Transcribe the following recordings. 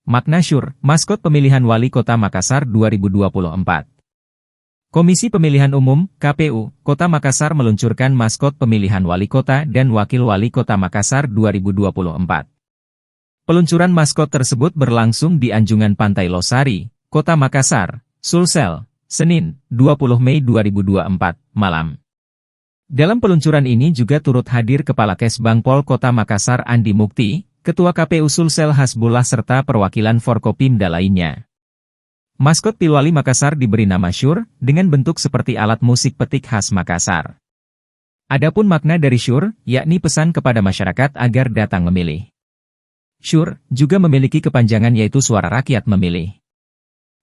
Makna Syur, maskot pemilihan Wali Kota Makassar 2024. Komisi Pemilihan Umum, KPU, Kota Makassar meluncurkan maskot pemilihan Wali Kota dan Wakil Wali Kota Makassar 2024. Peluncuran maskot tersebut berlangsung di Anjungan Pantai Losari, Kota Makassar, Sulsel, Senin, 20 Mei 2024, malam. Dalam peluncuran ini juga turut hadir Kepala Kesbangpol Kota Makassar Andi Mukti, Ketua KPU Sulsel Hasbullah serta perwakilan Forkopimda lainnya. Maskot Pilwali Makassar diberi nama Syur, dengan bentuk seperti alat musik petik khas Makassar. Adapun makna dari Syur, yakni pesan kepada masyarakat agar datang memilih. Syur juga memiliki kepanjangan yaitu suara rakyat memilih.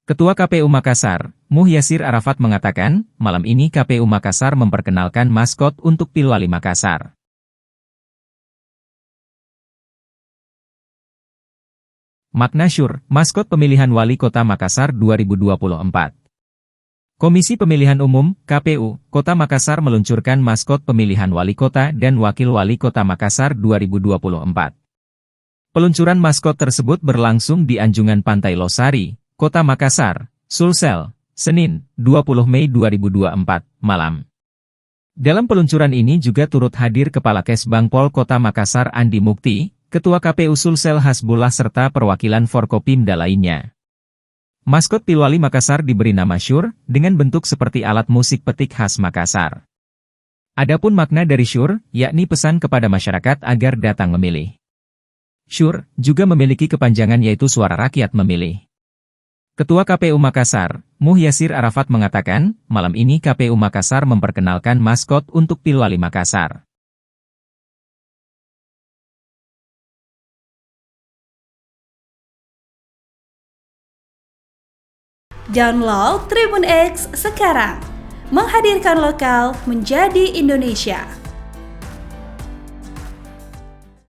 Ketua KPU Makassar, Muhyasir Arafat mengatakan, malam ini KPU Makassar memperkenalkan maskot untuk Pilwali Makassar. Makna Syur, maskot pemilihan Wali Kota Makassar 2024. Komisi Pemilihan Umum, KPU, Kota Makassar meluncurkan maskot pemilihan Wali Kota dan Wakil Wali Kota Makassar 2024. Peluncuran maskot tersebut berlangsung di Anjungan Pantai Losari, Kota Makassar, Sulsel, Senin, 20 Mei 2024, malam. Dalam peluncuran ini juga turut hadir Kepala Kesbangpol Kota Makassar Andi Mukti, Ketua KPU Sulsel Hasbullah serta perwakilan Forkopimda lainnya. Maskot Pilwali Makassar diberi nama Syur, dengan bentuk seperti alat musik petik khas Makassar. Adapun makna dari Syur, yakni pesan kepada masyarakat agar datang memilih. Syur juga memiliki kepanjangan yaitu suara rakyat memilih. Ketua KPU Makassar, Muhyasir Arafat mengatakan, malam ini KPU Makassar memperkenalkan maskot untuk Pilwali Makassar. Download Tribun X sekarang, menghadirkan lokal menjadi Indonesia.